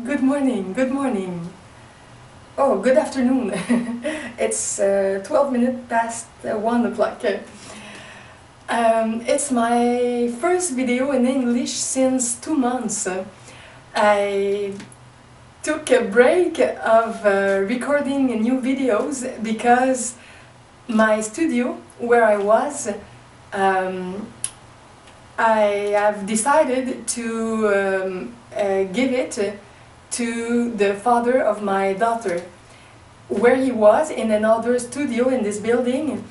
Good morning, good morning. Oh, good afternoon. It's 12 minutes past 1 o'clock. It's my first video in English since 2 months. I took a break of recording new videos because my studio, where I was, I have decided to give it to the father of my daughter, where he was in another studio in this building.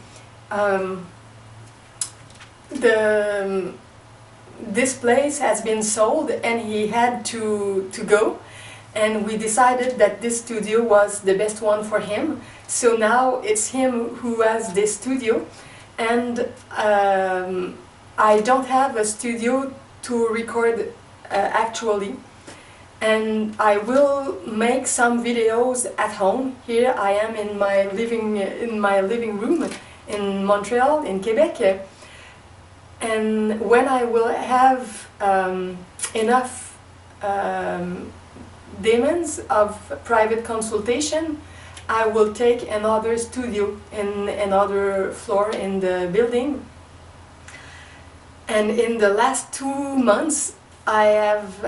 This place has been sold and he had to go, and we decided that this studio was the best one for him. So now it's him who has this studio, and I don't have a studio to record actually. And I will make some videos at home. Here I am in my living room in Montreal, in Quebec. And when I will have enough demands of private consultation, I will take another studio in another floor in the building. And in the last 2 months, I have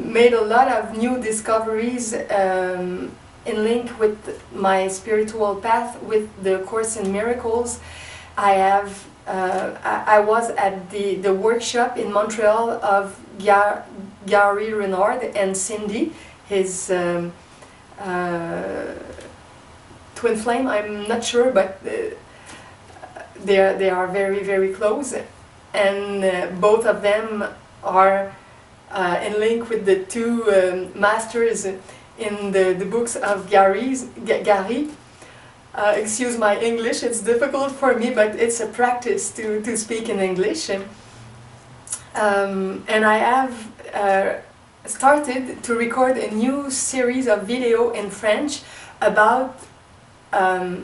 made a lot of new discoveries in link with my spiritual path, with the Course in Miracles. I was at the workshop in Montreal of Gary Renard and Cindy, his twin flame. I'm not sure, but they are very, very close, and both of them are in link with the two masters in the books of Gary. Excuse my English, it's difficult for me, but it's a practice to speak in English. And I have started to record a new series of video in French about, I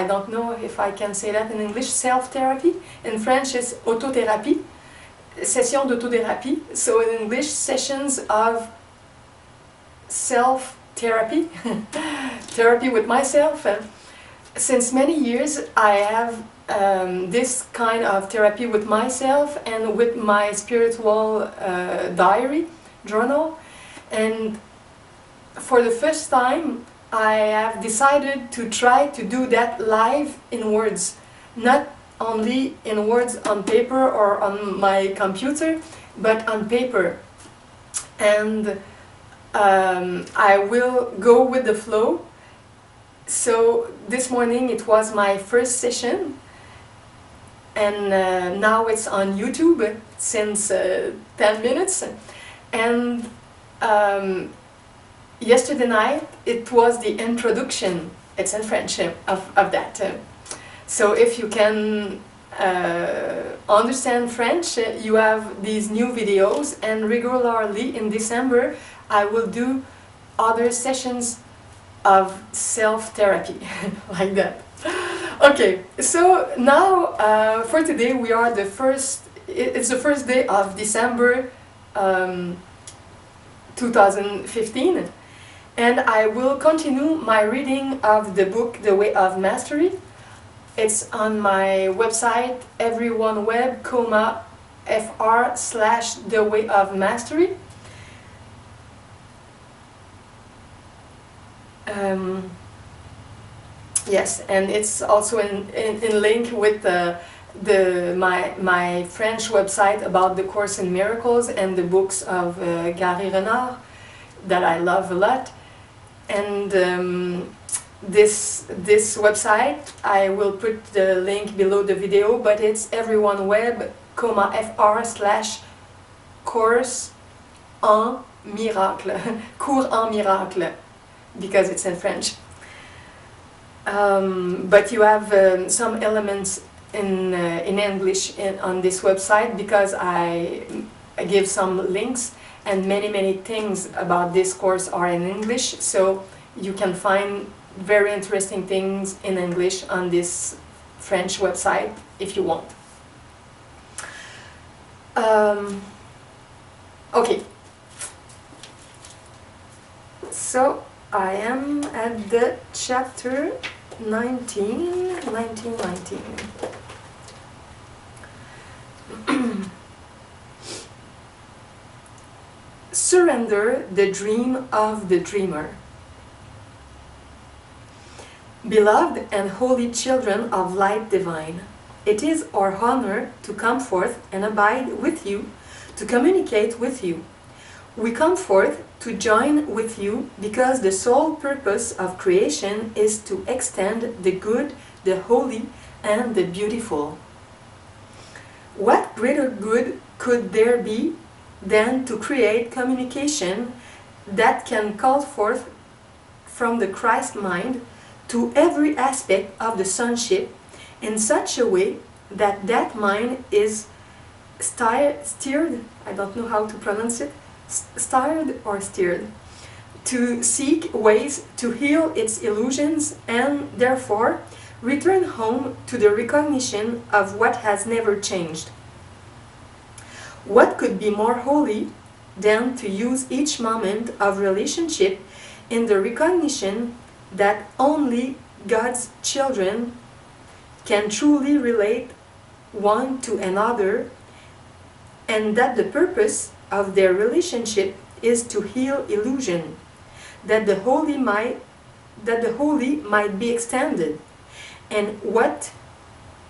don't know if I can say that in English, self-therapy. In French it's autothérapie. Session d'autothérapie, so in English, sessions of self-therapy, therapy with myself. Since many years I have this kind of therapy with myself and with my spiritual diary, journal, and for the first time I have decided to try to do that live in words, not only in words on paper or on my computer, but on paper. And I will go with the flow. So this morning it was my first session, and now it's on YouTube since 10 minutes. And yesterday night it was the introduction, it's in French, of that. So if you can understand French, you have these new videos, and regularly in December I will do other sessions of self-therapy, like that. Okay, so now for today we are it's the first day of December 2015, and I will continue my reading of the book The Way of Mastery. It's on my website, Everyoneweb, /The Way of Mastery. Yes, and it's also in link with my French website about the Course in Miracles and the books of Gary Renard that I love a lot. And this website, I will put the link below the video, but it's Everyoneweb, /course en miracle, cours en miracle, because it's in French. But you have some elements in English on this website, because I give some links, and many things about this course are in English, so you can find very interesting things in English on this French website if you want. Okay. So I am at the chapter 19. Surrender the dream of the dreamer. Beloved and holy children of light divine, it is our honor to come forth and abide with you, to communicate with you. We come forth to join with you because the sole purpose of creation is to extend the good, the holy, and the beautiful. What greater good could there be than to create communication that can call forth from the Christ mind to every aspect of the sonship in such a way that that mind is steered, I don't know how to pronounce it, stirred or steered, to seek ways to heal its illusions and therefore return home to the recognition of what has never changed. What could be more holy than to use each moment of relationship in the recognition that only God's children can truly relate one to another, and that the purpose of their relationship is to heal illusion, that the holy might be extended. And what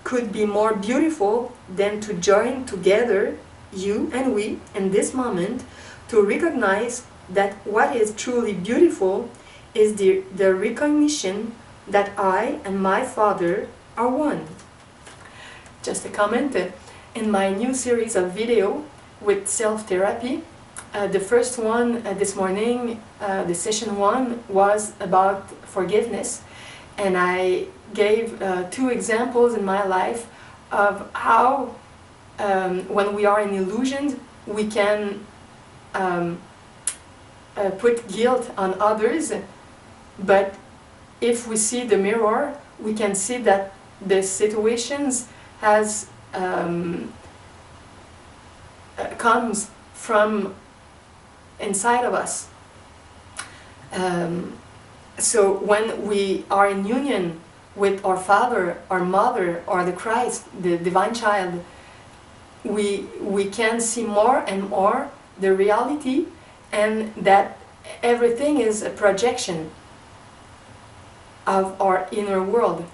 could be more beautiful than to join together, you and we, in this moment, to recognize that what is truly beautiful is the recognition that I and my Father are one. Just a comment, in my new series of video with self-therapy, the first one this morning, the session 1, was about forgiveness, and I gave 2 examples in my life of how when we are in illusion we can put guilt on others, but if we see the mirror we can see that the situations has comes from inside of us. So when we are in union with our Father, our Mother, or the Christ, the Divine Child, we can see more and more the reality, and that everything is a projection of our inner world.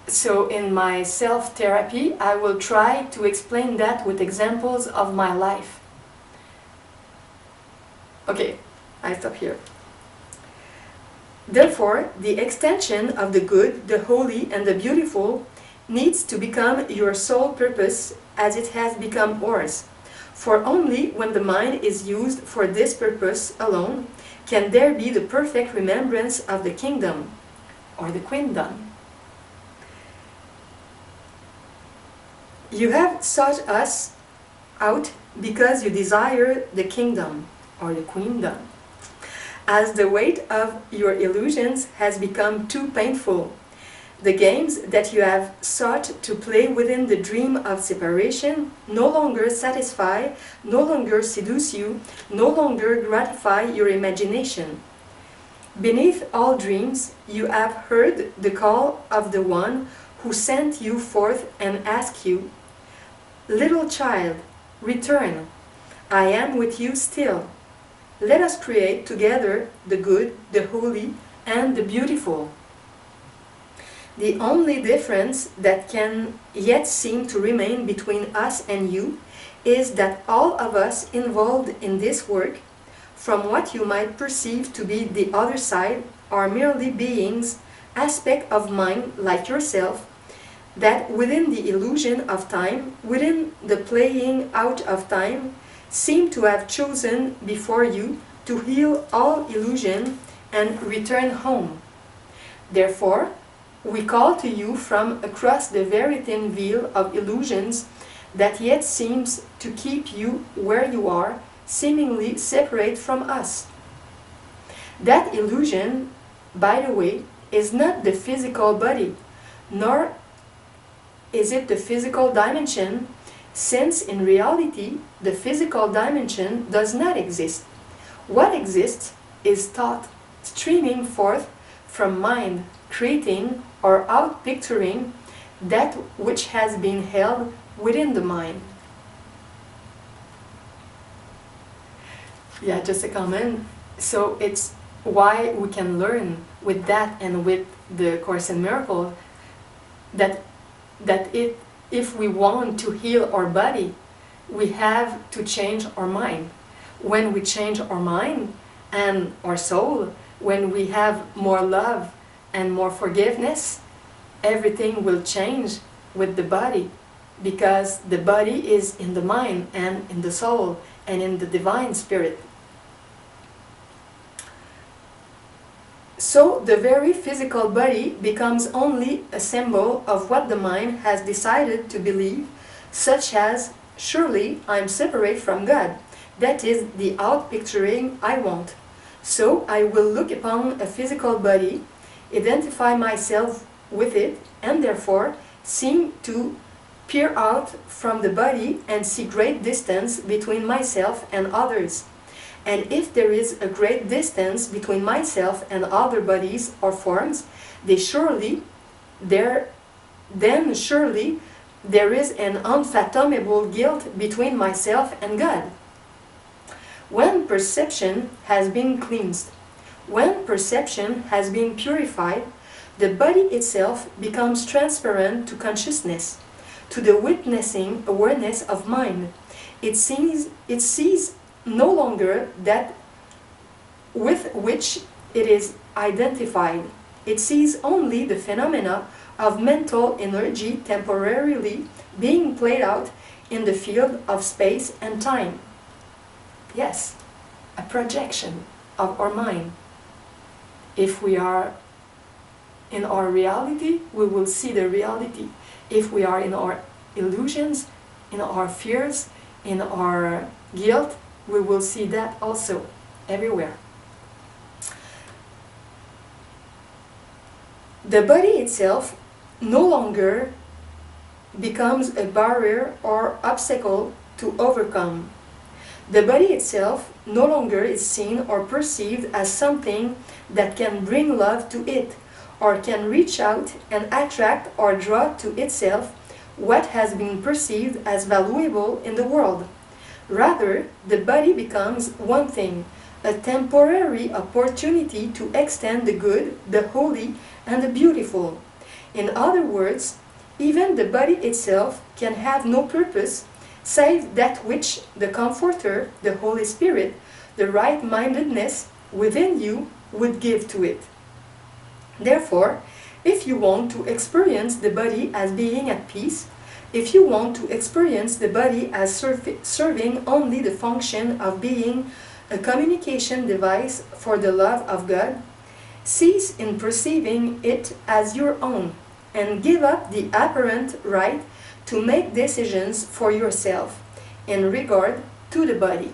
So in my self-therapy, I will try to explain that with examples of my life. Okay, I stop here. Therefore, the extension of the good, the holy, and the beautiful needs to become your sole purpose as it has become ours. For only when the mind is used for this purpose alone can there be the perfect remembrance of the kingdom, or the queendom. You have sought us out because you desire the kingdom, or the queendom. As the weight of your illusions has become too painful, the games that you have sought to play within the dream of separation no longer satisfy, no longer seduce you, no longer gratify your imagination. Beneath all dreams, you have heard the call of the one who sent you forth and asked you, "Little child, return. I am with you still. Let us create together the good, the holy, and the beautiful." The only difference that can yet seem to remain between us and you is that all of us involved in this work, from what you might perceive to be the other side, are merely beings, aspect of mind like yourself, that within the illusion of time, within the playing out of time, seem to have chosen before you to heal all illusion and return home. Therefore, we call to you from across the very thin veil of illusions that yet seems to keep you where you are, seemingly separate from us. That illusion, by the way, is not the physical body, nor is it the physical dimension, since in reality the physical dimension does not exist. What exists is thought streaming forth from mind, creating or outpicturing that which has been held within the mind. Yeah, just a comment. So it's why we can learn with that and with the Course in Miracles that if we want to heal our body, we have to change our mind. When we change our mind and our soul, when we have more love and more forgiveness, everything will change with the body, because the body is in the mind and in the soul and in the divine spirit. So the very physical body becomes only a symbol of what the mind has decided to believe, such as, surely I'm separate from God. That is the outpicturing I want. So I will look upon a physical body, identify myself with it, and therefore seem to peer out from the body and see great distance between myself and others. And if there is a great distance between myself and other bodies or forms, then surely there is an unfathomable guilt between myself and God. When perception has been cleansed, when perception has been purified, the body itself becomes transparent to consciousness, to the witnessing awareness of mind. It sees no longer that with which it is identified. It sees only the phenomena of mental energy temporarily being played out in the field of space and time. Yes, a projection of our mind. If we are in our reality, we will see the reality. If we are in our illusions, in our fears, in our guilt, we will see that also everywhere. The body itself no longer becomes a barrier or obstacle to overcome. The body itself no longer is seen or perceived as something that can bring love to it, or can reach out and attract or draw to itself what has been perceived as valuable in the world. Rather, the body becomes one thing, a temporary opportunity to extend the good, the holy, and the beautiful. In other words, even the body itself can have no purpose save that which the Comforter, the Holy Spirit, the right-mindedness within you would give to it. Therefore, if you want to experience the body as being at peace, if you want to experience the body as serving only the function of being a communication device for the love of God, cease in perceiving it as your own, and give up the apparent right to make decisions for yourself in regard to the body.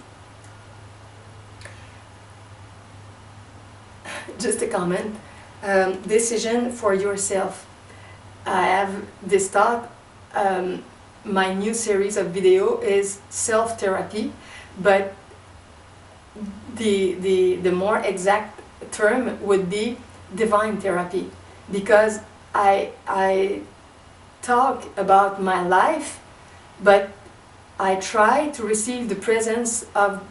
Just a comment. Decision for yourself. I have this thought. My new series of video is self-therapy, but the more exact term would be divine therapy, because I talk about my life, but I try to receive the presence of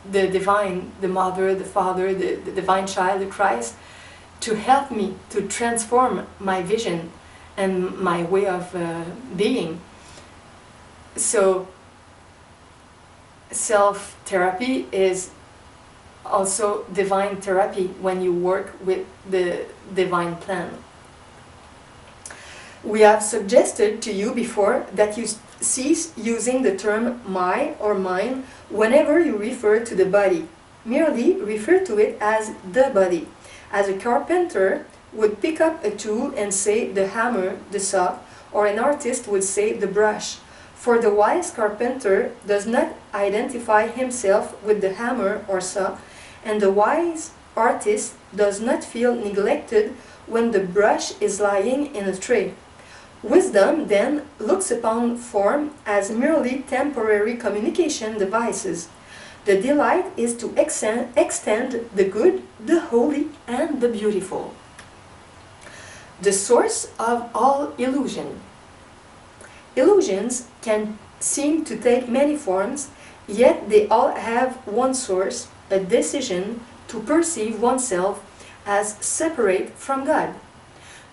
the divine, the Mother, the Father, the divine child, the Christ, to help me to transform my vision and my way of being. So self-therapy is also divine therapy when you work with the divine plan. We have suggested to you before that you cease using the term my or mine whenever you refer to the body. Merely refer to it as the body. As a carpenter would pick up a tool and say the hammer, the saw, or an artist would say the brush. For the wise carpenter does not identify himself with the hammer or saw, and the wise artist does not feel neglected when the brush is lying in a tray. Wisdom then looks upon form as merely temporary communication devices. The delight is to extend the good, the holy, and the beautiful. The source of all illusion. Illusions can seem to take many forms, yet they all have one source, a decision to perceive oneself as separate from God.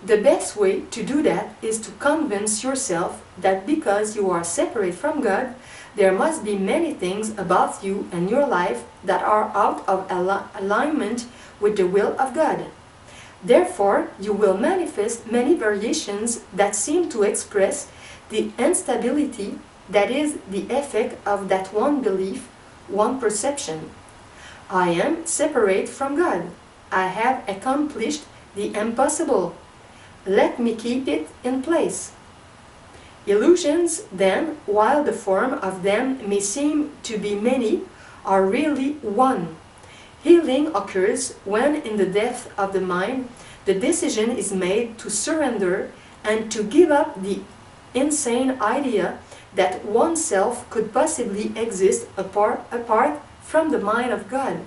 The best way to do that is to convince yourself that because you are separate from God, there must be many things about you and your life that are out of alignment with the will of God. Therefore, you will manifest many variations that seem to express the instability that is the effect of that one belief, one perception. I am separate from God. I have accomplished the impossible. Let me keep it in place. Illusions, then, while the form of them may seem to be many, are really one. Healing occurs when, in the depth of the mind, the decision is made to surrender and to give up the insane idea that oneself could possibly exist apart from the mind of God.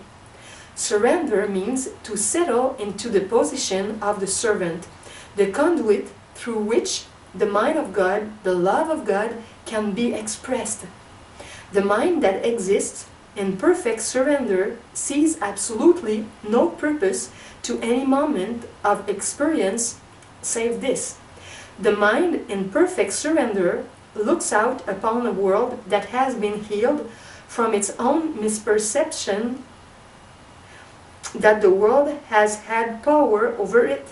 Surrender means to settle into the position of the servant, the conduit through which the mind of God, the love of God, can be expressed. The mind that exists in perfect surrender sees absolutely no purpose to any moment of experience save this. The mind in perfect surrender looks out upon a world that has been healed from its own misperception that the world has had power over it.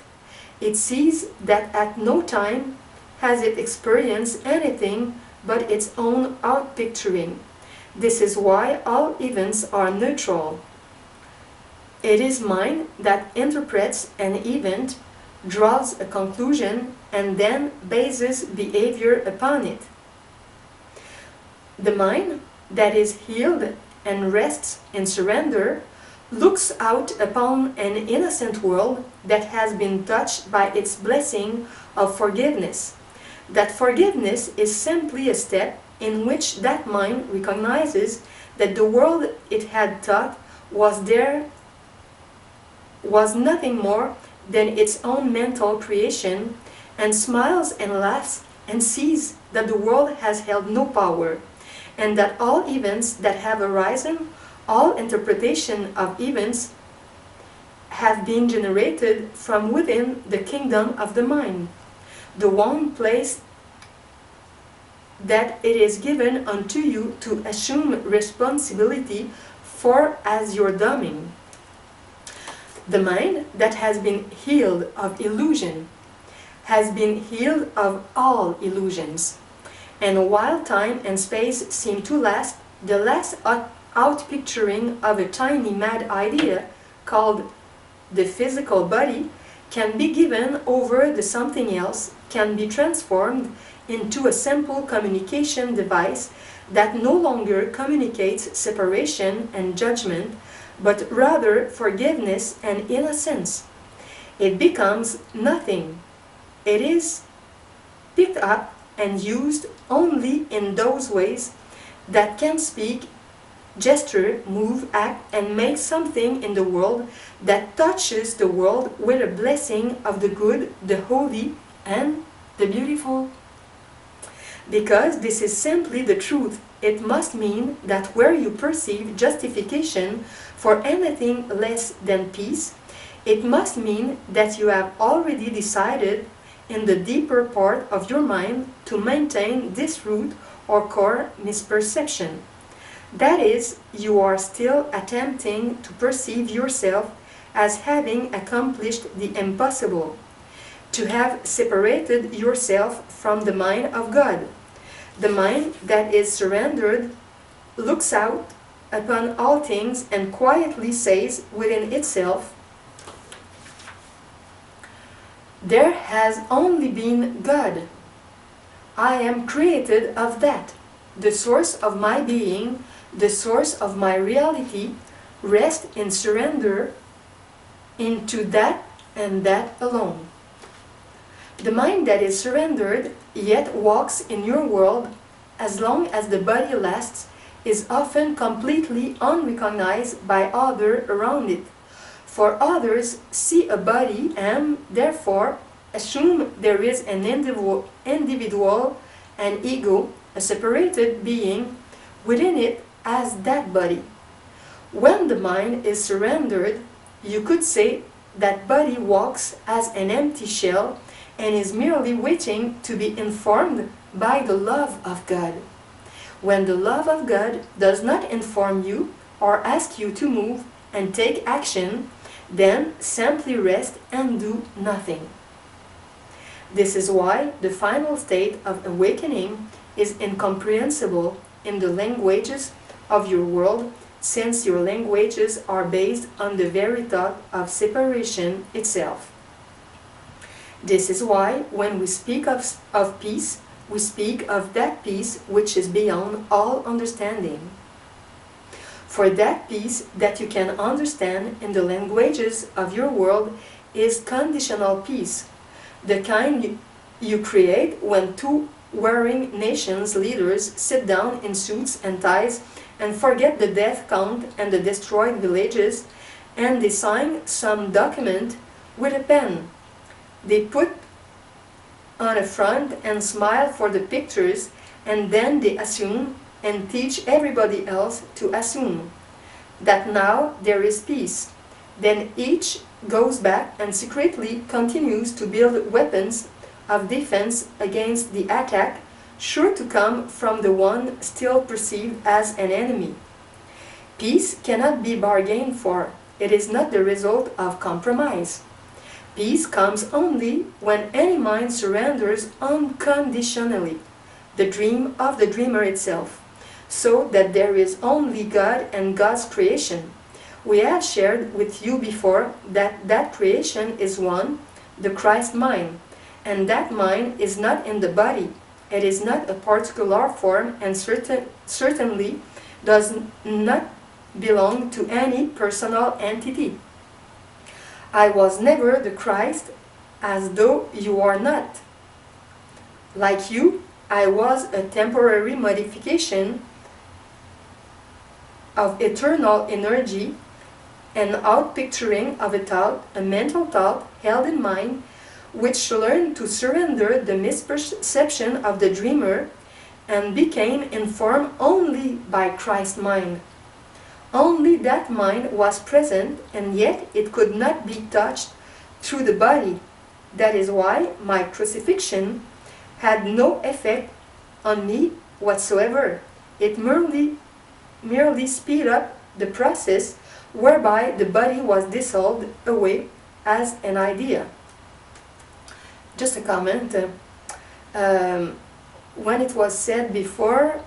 It sees that at no time has it experienced anything but its own outpicturing. This is why all events are neutral. It is mind that interprets an event, draws a conclusion, and then bases behavior upon it. The mind that is healed and rests in surrender looks out upon an innocent world that has been touched by its blessing of forgiveness. That forgiveness is simply a step in which that mind recognizes that the world it had thought was nothing more than its own mental creation, and smiles and laughs and sees that the world has held no power, and that all events that have arisen, all interpretation of events, have been generated from within the kingdom of the mind, the one place that it is given unto you to assume responsibility for as your domain. The mind that has been healed of illusion has been healed of all illusions. And while time and space seem to last, the last outpicturing of a tiny mad idea called the physical body can be given over to something else, can be transformed into a simple communication device that no longer communicates separation and judgment, but rather forgiveness and innocence. It becomes nothing. It is picked up and used only in those ways that can speak, gesture, move, act, and make something in the world that touches the world with a blessing of the good, the holy, and the beautiful. Because this is simply the truth, it must mean that where you perceive justification for anything less than peace, it must mean that you have already decided in the deeper part of your mind to maintain this root or core misperception. That is, you are still attempting to perceive yourself as having accomplished the impossible, to have separated yourself from the mind of God. The mind that is surrendered looks out upon all things and quietly says within itself, "There has only been God. I am created of that. The source of my being, the source of my reality, rest in surrender into that and that alone." The mind that is surrendered yet walks in your world as long as the body lasts is often completely unrecognized by others around it. For others see a body and therefore assume there is an individual, an ego, a separated being within it as that body. When the mind is surrendered, you could say that body walks as an empty shell and is merely waiting to be informed by the love of God. When the love of God does not inform you or ask you to move and take action, then simply rest and do nothing. This is why the final state of awakening is incomprehensible in the languages of your world, since your languages are based on the very thought of separation itself. This is why when we speak of peace, we speak of that peace which is beyond all understanding. For that peace that you can understand in the languages of your world is conditional peace, the kind you create when two warring nations leaders sit down in suits and ties and forget the death count and the destroyed villages, and they sign some document with a pen. They put on a front and smile for the pictures, and then they assume and teach everybody else to assume that now there is peace. Then each goes back and secretly continues to build weapons of defense against the attack sure to come from the one still perceived as an enemy. Peace cannot be bargained for. It is not the result of compromise. Peace comes only when any mind surrenders unconditionally, the dream of the dreamer itself, so that there is only God and God's creation. We have shared with you before that that creation is one, the Christ mind, and that mind is not in the body. It is not a particular form and certainly does not belong to any personal entity. I was never the Christ, as though you are not. Like you, I was a temporary modification of eternal energy, an outpicturing of a thought, a mental thought held in mind, which learned to surrender the misperception of the dreamer and became informed only by Christ's mind. Only that mind was present, and yet it could not be touched through the body. That is why my crucifixion had no effect on me whatsoever. It merely speed up the process whereby the body was dissolved away as an idea. Just a comment. When it was said before,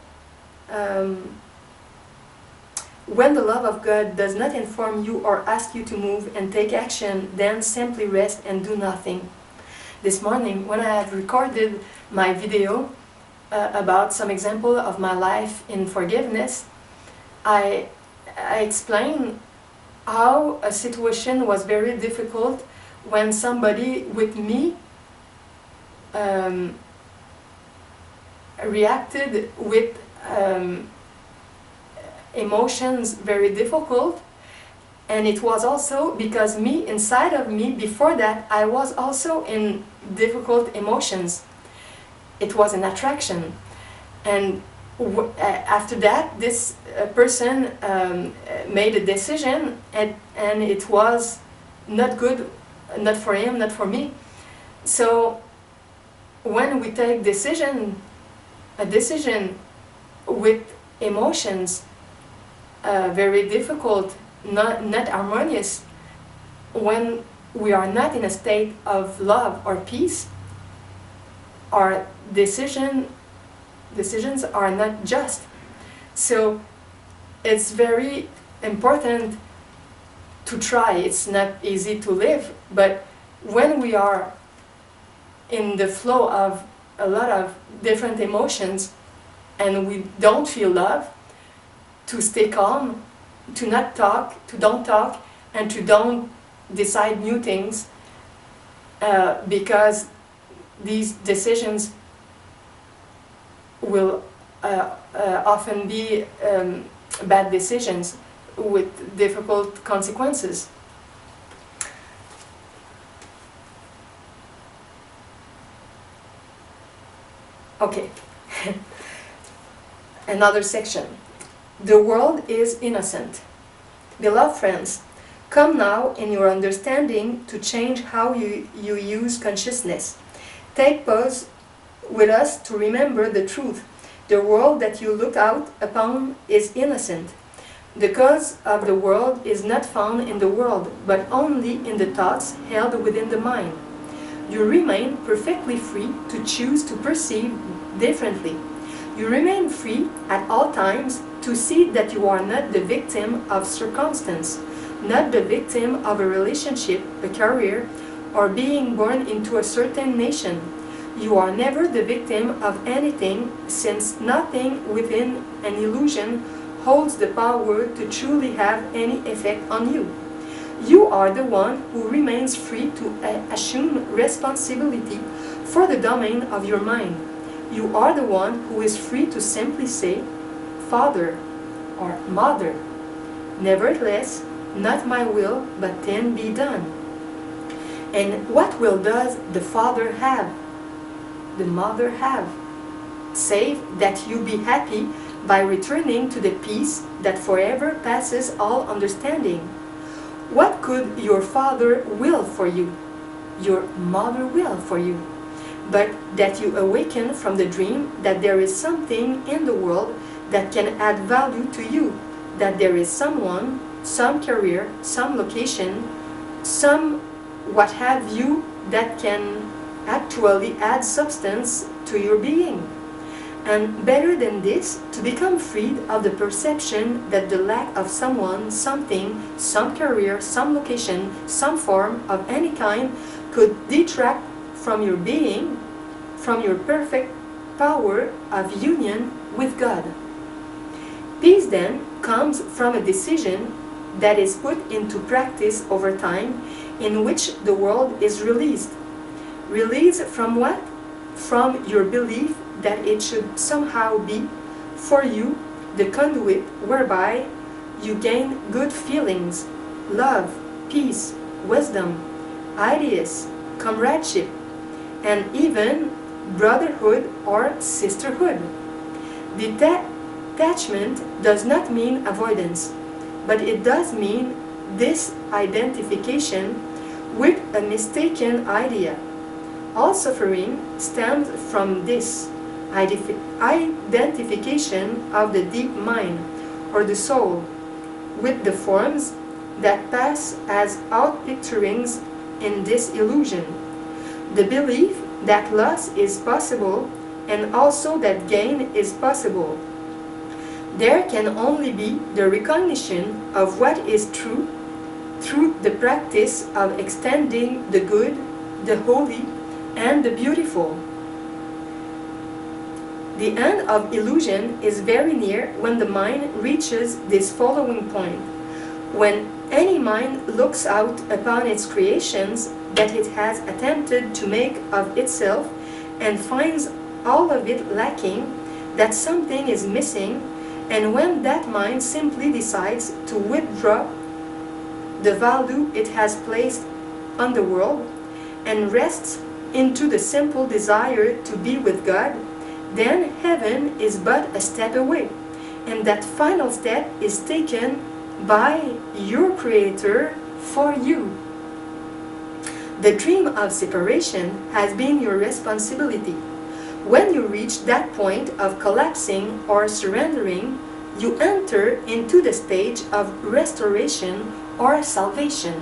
when the love of God does not inform you or ask you to move and take action, then simply rest and do nothing. This morning, when I had recorded my video about some example of my life in forgiveness, I explained how a situation was very difficult when somebody with me reacted with emotions very difficult, and it was also because me, inside of me, before that, I was also in difficult emotions. It was an attraction, and after that, this person made a decision, and it was not good, not for him, not for me. So when we take a decision with emotions, very difficult, not harmonious, when we are not in a state of love or peace, our decisions are not just. So it's very important to try. It's not easy to live, but when we are in the flow of a lot of different emotions and we don't feel love, to stay calm, to not talk, to don't talk, and to don't decide new things, because these decisions will often be bad decisions with difficult consequences. Okay, another section. The world is innocent. Beloved friends, come now in your understanding to change how you use consciousness. Take pause with us to remember the truth. The world that you look out upon is innocent. The cause of the world is not found in the world, but only in the thoughts held within the mind. You remain perfectly free to choose to perceive differently. You remain free at all times to see that you are not the victim of circumstance, not the victim of a relationship, a career, or being born into a certain nation. You are never the victim of anything, since nothing within an illusion holds the power to truly have any effect on you. You are the one who remains free to assume responsibility for the domain of your mind. You are the one who is free to simply say, Father or Mother. Nevertheless, not my will, but then be done. And what will does the Father have? The Mother have? Save that you be happy by returning to the peace that forever passes all understanding. What could your Father will for you? Your Mother will for you. But that you awaken from the dream that there is something in the world that can add value to you, that there is someone, some career, some location, some what have you that can actually add substance to your being. And better than this, to become freed of the perception that the lack of someone, something, some career, some location, some form of any kind could detract from your being, from your perfect power of union with God. Peace then comes from a decision that is put into practice over time, in which the world is released. Released from what? From your belief that it should somehow be, for you, the conduit whereby you gain good feelings, love, peace, wisdom, ideas, comradeship, and even brotherhood or sisterhood. Detachment does not mean avoidance, but it does mean disidentification with a mistaken idea. All suffering stems from this identification of the deep mind or the soul with the forms that pass as outpicturings in this illusion. The belief that loss is possible and also that gain is possible. There can only be the recognition of what is true through the practice of extending the good, the holy, and the beautiful. The end of illusion is very near when the mind reaches this following point. When any mind looks out upon its creations that it has attempted to make of itself and finds all of it lacking, that something is missing, and when that mind simply decides to withdraw the value it has placed on the world and rests into the simple desire to be with God, then heaven is but a step away, and that final step is taken by your Creator for you. The dream of separation has been your responsibility. When you reach that point of collapsing or surrendering, you enter into the stage of restoration or salvation,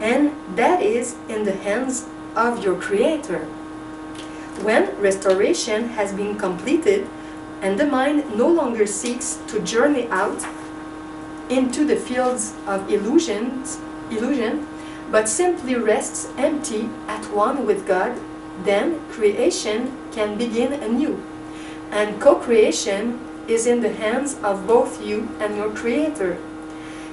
and that is in the hands of your Creator. When restoration has been completed and the mind no longer seeks to journey out into the fields of illusion, but simply rests empty at one with God, then creation can begin anew, and co-creation is in the hands of both you and your Creator.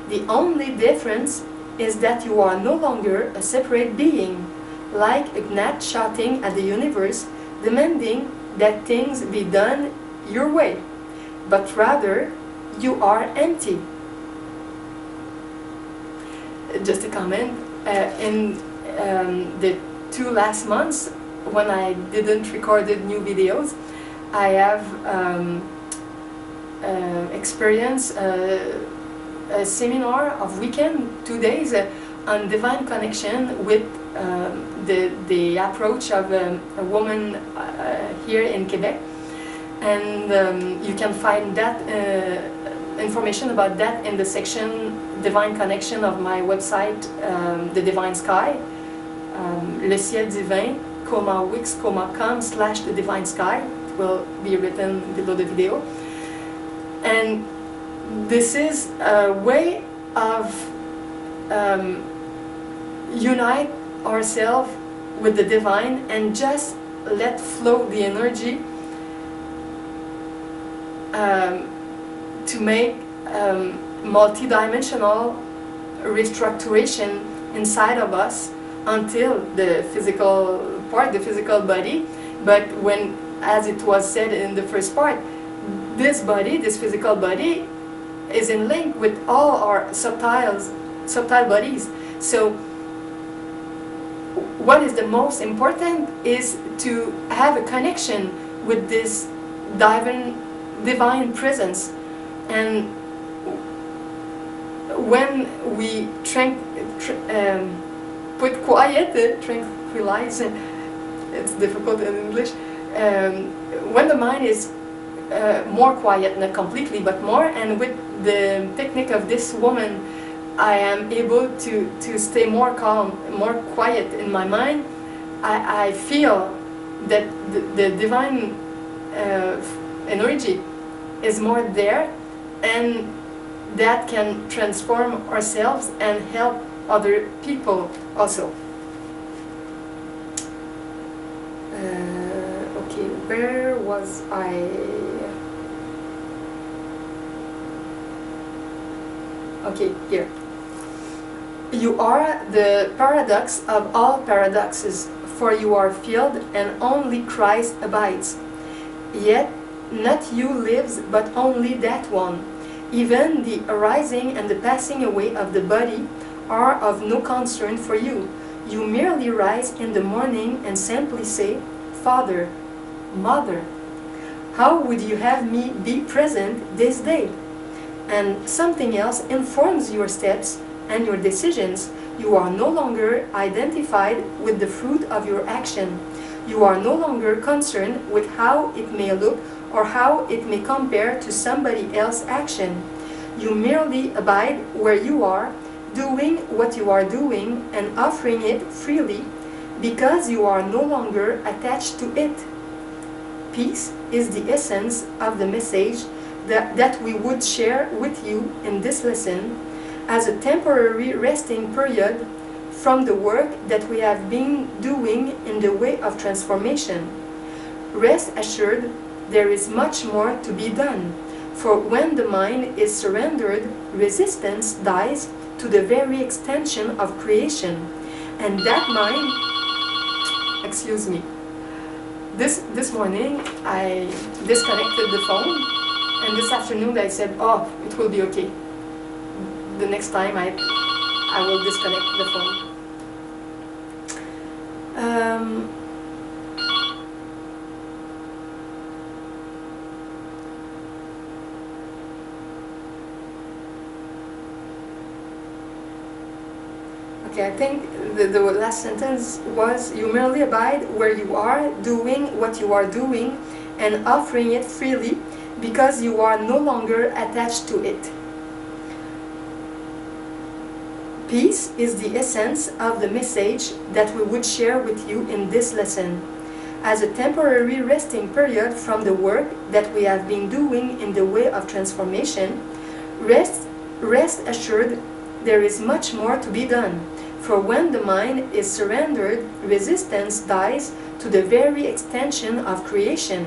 The only difference is that you are no longer a separate being. like a gnat shouting at the universe, demanding that things be done your way, but rather you are empty. Just a comment, in the 2 last months when I didn't recorded new videos, I have experienced a seminar of weekend, 2 days, on divine connection with the approach of a woman here in Quebec, and you can find that information about that in the section Divine Connection of my website, The Divine Sky, Le Ciel Divin, wix.com/The Divine Sky. It will be written below the video. And this is a way of unite ourselves with the divine and just let flow the energy to make multi-dimensional restructuration inside of us until the physical part, the physical body. But when, as it was said in the first part, this body, this physical body, is in link with all our subtle bodies. So what is the most important is to have a connection with this divine presence. And when we put quiet, tranquilize, it's difficult in English, when the mind is more quiet, not completely, but more, and with the technique of this woman, I am able to stay more calm, more quiet in my mind. I feel that the divine energy is more there, and that can transform ourselves and help other people also. Okay, where was I? Okay, here. You are the paradox of all paradoxes, for you are filled and only Christ abides. Yet not you lives, but only that one. Even the arising and the passing away of the body are of no concern for you. You merely rise in the morning and simply say, Father, Mother, how would you have me be present this day? And something else informs your steps and your decisions. You are no longer identified with the fruit of your action. You are no longer concerned with how it may look or how it may compare to somebody else's action. You merely abide where you are, doing what you are doing and offering it freely, because you are no longer attached to it. Peace is the essence of the message that we would share with you in this lesson as a temporary resting period from the work that we have been doing in the way of transformation. Rest assured, there is much more to be done, for when the mind is surrendered, resistance dies to the very extension of creation, and that mind, excuse me, this morning I disconnected the phone, and this afternoon I said, oh, it will be okay. The next time I will disconnect the phone. Okay, I think the last sentence was, you merely abide where you are, doing what you are doing, and offering it freely, because you are no longer attached to it. Peace is the essence of the message that we would share with you in this lesson. As a temporary resting period from the work that we have been doing in the way of transformation, rest assured, there is much more to be done. For when the mind is surrendered, resistance dies to the very extension of creation,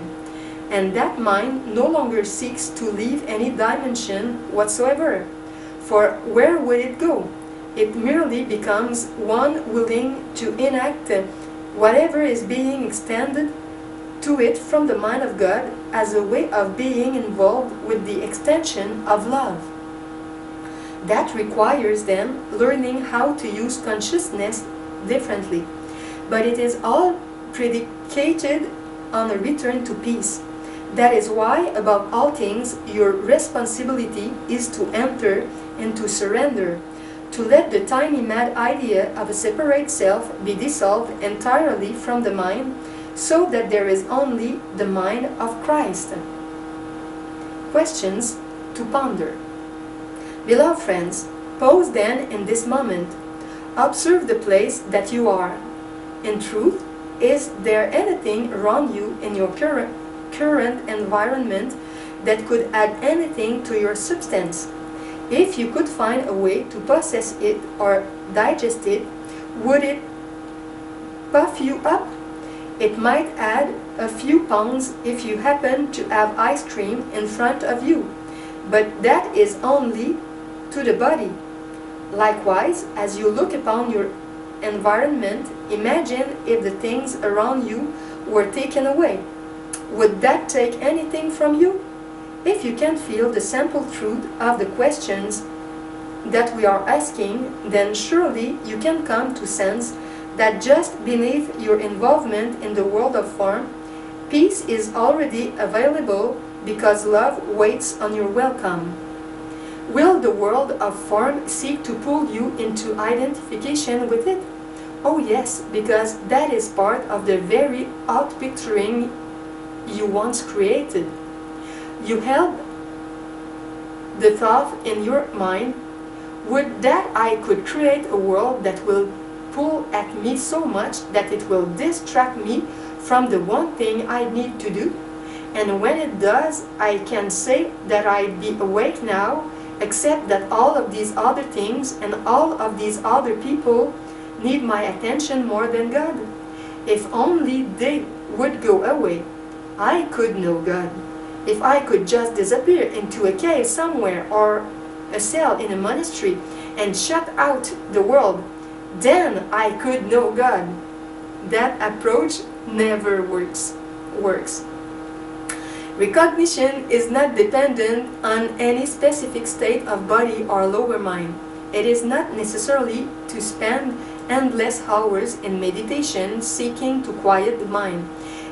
and that mind no longer seeks to leave any dimension whatsoever. For where would it go? It merely becomes one willing to enact whatever is being extended to it from the mind of God as a way of being involved with the extension of love. That requires then learning how to use consciousness differently, but it is all predicated on a return to peace. That is why, above all things, your responsibility is to enter and to surrender, to let the tiny mad idea of a separate self be dissolved entirely from the mind, so that there is only the mind of Christ. Questions to ponder. Beloved friends, pause then in this moment. Observe the place that you are. In truth, is there anything around you in your current environment that could add anything to your substance? If you could find a way to process it or digest it, would it puff you up? It might add a few pounds if you happen to have ice cream in front of you, but that is only to the body. Likewise, as you look upon your environment, imagine if the things around you were taken away. Would that take anything from you? If you can feel the simple truth of the questions that we are asking, then surely you can come to sense that just beneath your involvement in the world of form, peace is already available because love waits on your welcome. Will the world of form seek to pull you into identification with it? Oh yes, because that is part of the very outpicturing you once created. You held the thought in your mind, would that I could create a world that will pull at me so much that it will distract me from the one thing I need to do? And when it does, I can say that I'd be awake now, except that all of these other things and all of these other people need my attention more than God. If only they would go away, I could know God. If I could just disappear into a cave somewhere or a cell in a monastery and shut out the world, then I could know God. That approach never works. Recognition is not dependent on any specific state of body or lower mind. It is not necessarily to spend endless hours in meditation seeking to quiet the mind.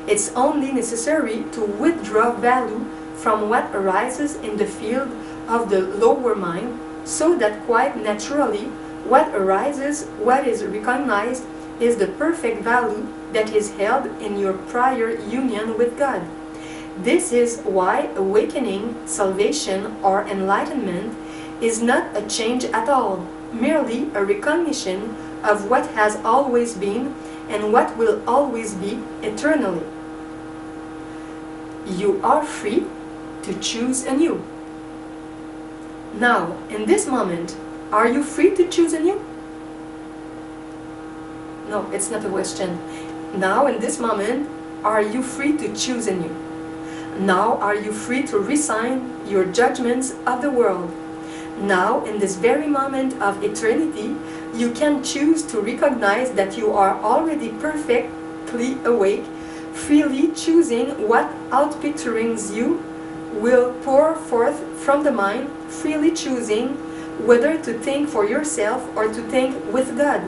It's only necessary to withdraw value from what arises in the field of the lower mind, so that quite naturally what arises, what is recognized, is the perfect value that is held in your prior union with God. This is why awakening, salvation, or enlightenment is not a change at all, merely a recognition of what has always been and what will always be eternally. You are free to choose anew. Now, in this moment, are you free to choose anew? No, it's not a question. Now, in this moment, are you free to choose anew? Now, are you free to resign your judgments of the world? Now, in this very moment of eternity, you can choose to recognize that you are already perfectly awake, freely choosing what outpicturings you will pour forth from the mind, freely choosing whether to think for yourself or to think with God,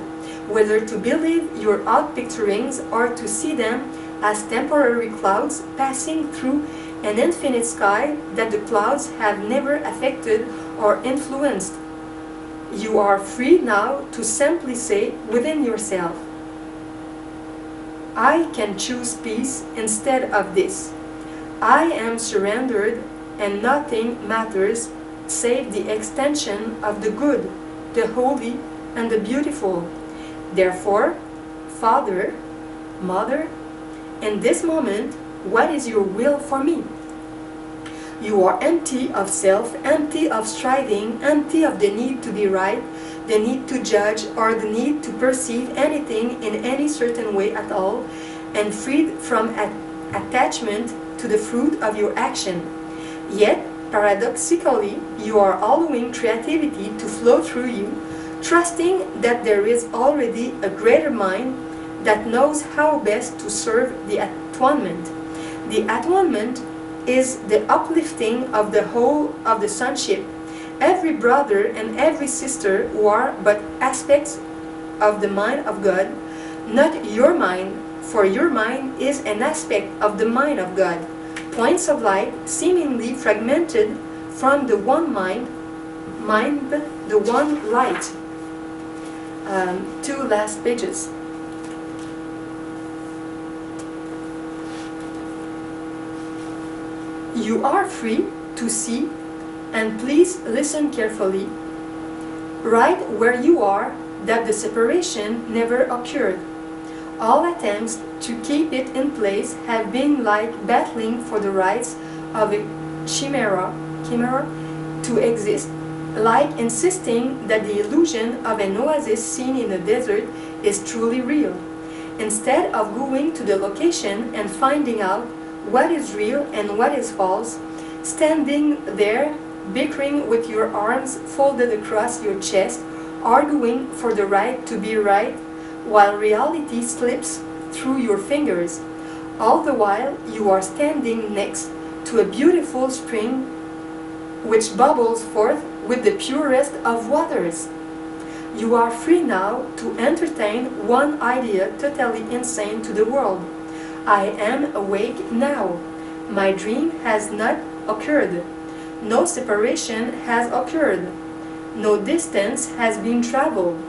whether to believe your outpicturings or to see them as temporary clouds passing through an infinite sky that the clouds have never affected or influenced. You are free now to simply say within yourself, I can choose peace instead of this. I am surrendered and nothing matters save the extension of the good, the holy, and the beautiful. Therefore, Father, Mother, in this moment, what is your will for me? You are empty of self, empty of striving, empty of the need to be right, the need to judge, or the need to perceive anything in any certain way at all, and freed from attachment to the fruit of your action. Yet, paradoxically, you are allowing creativity to flow through you, trusting that there is already a greater mind that knows how best to serve the atonement. The atonement is the uplifting of the whole of the sonship. Every brother and every sister who are but aspects of the mind of God, not your mind, for your mind is an aspect of the mind of God. Points of light seemingly fragmented from the one mind, the one light. Two last pages. You are free to see, and please listen carefully, right where you are, that the separation never occurred. All attempts to keep it in place have been like battling for the rights of a chimera to exist, like insisting that the illusion of an oasis seen in a desert is truly real. Instead of going to the location and finding out what is real and what is false, standing there, bickering with your arms folded across your chest, arguing for the right to be right, while reality slips through your fingers. All the while you are standing next to a beautiful spring which bubbles forth with the purest of waters. You are free now to entertain one idea totally insane to the world. I am awake now. My dream has not occurred. No separation has occurred. No distance has been traveled.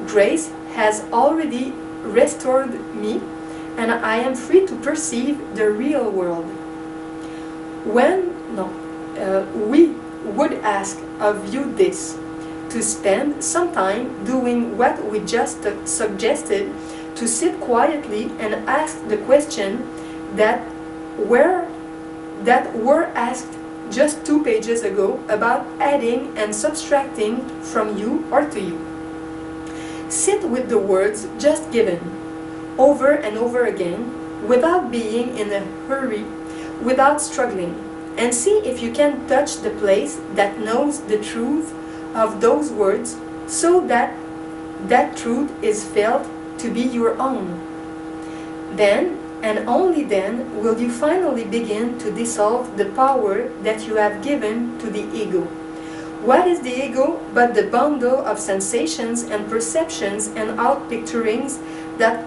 Grace has already restored me, and I am free to perceive the real world. We would ask of you this, to spend some time doing what we just suggested, to sit quietly and ask the question that were asked just 2 pages ago about adding and subtracting from you or to you. Sit with the words just given, over and over again, without being in a hurry, without struggling, and see if you can touch the place that knows the truth of those words, so that that truth is felt to be your own. Then, and only then, will you finally begin to dissolve the power that you have given to the ego. What is the ego but the bundle of sensations and perceptions and outpicturings that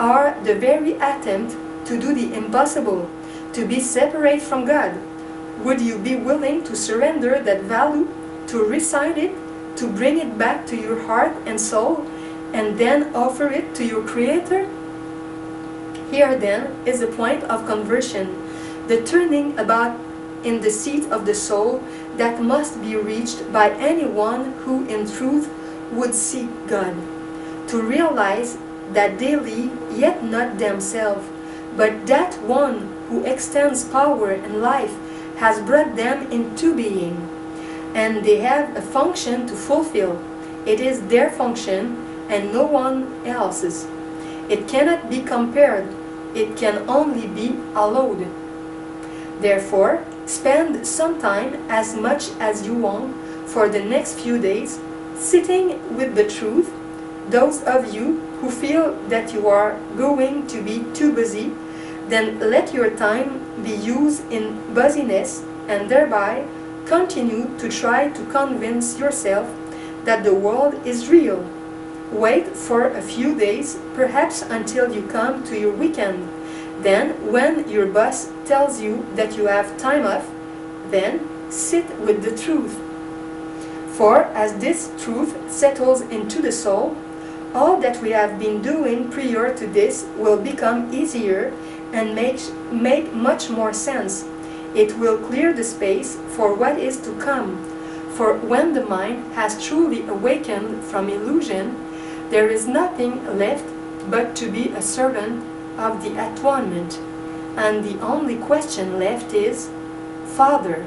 are the very attempt to do the impossible, to be separate from God? Would you be willing to surrender that value, to recite it, to bring it back to your heart and soul, and then offer it to your Creator? Here then is the point of conversion, the turning about in the seat of the soul that must be reached by anyone who in truth would seek God, to realize that they live yet not themselves, but that one who extends power and life has brought them into being, and they have a function to fulfill. It is their function and no one else's. It cannot be compared, it can only be allowed. Therefore, spend some time, as much as you want, for the next few days, sitting with the truth. Those of you who feel that you are going to be too busy, then let your time be used in busyness, and thereby continue to try to convince yourself that the world is real. Wait for a few days, perhaps until you come to your weekend. Then, when your boss tells you that you have time off, then sit with the truth. For as this truth settles into the soul, all that we have been doing prior to this will become easier and make much more sense. It will clear the space for what is to come. For when the mind has truly awakened from illusion, there is nothing left but to be a servant of the atonement, and the only question left is, Father,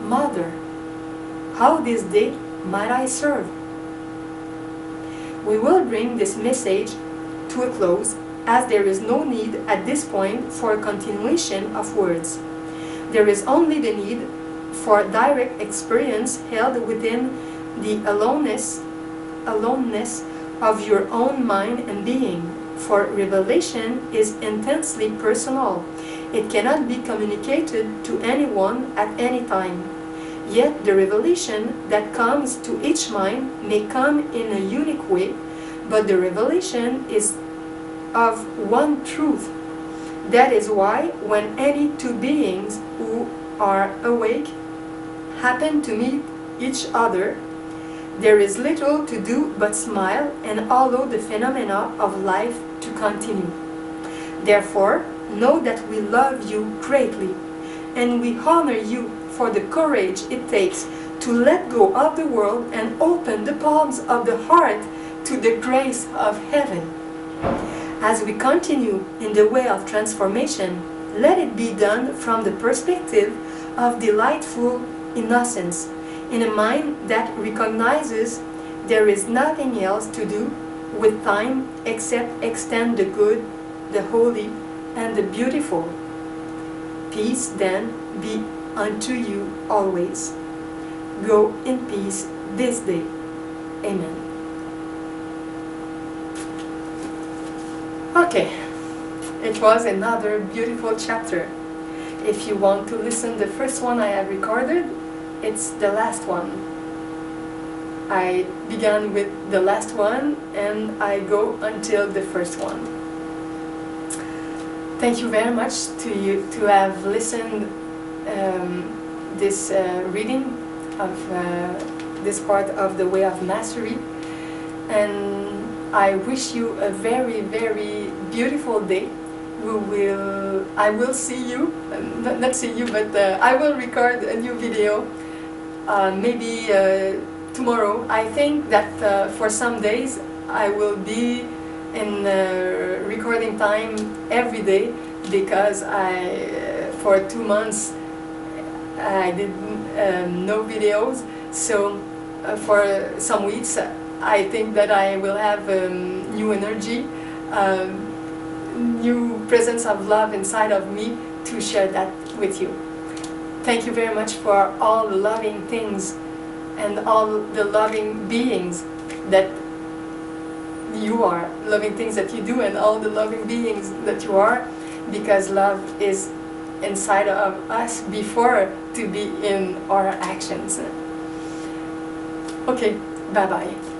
Mother, how this day might I serve? We will bring this message to a close, as there is no need at this point for a continuation of words. There is only the need for direct experience held within the aloneness aloneness of your own mind and being, for revelation is intensely personal. It cannot be communicated to anyone at any time. Yet the revelation that comes to each mind may come in a unique way, but the revelation is of one truth. That is why when any two beings who are awake happen to meet each other, there is little to do but smile and allow the phenomena of life to continue. Therefore, know that we love you greatly, and we honor you for the courage it takes to let go of the world and open the palms of the heart to the grace of heaven. As we continue in the way of transformation, let it be done from the perspective of delightful innocence, in a mind that recognizes there is nothing else to do with time except extend the good, the holy, and the beautiful. Peace then be unto you always. Go in peace this day. Amen. Okay, it was another beautiful chapter. If you want to listen the first one I have recorded, it's the last one. I began with the last one and I go until the first one. Thank you very much to you to have listened this reading of this part of the Way of Mastery, and I wish you a very, very beautiful day. I will see you, not see you, but I will record a new video maybe tomorrow. I think that for some days I will be in recording time every day, because for 2 months I did no videos, so for some weeks I think that I will have new energy, new presence of love inside of me to share that with you. Thank you very much for all the loving things and all the loving beings that you are, loving things that you do, and all the loving beings that you are, because love is inside of us before to be in our actions. Okay, bye-bye.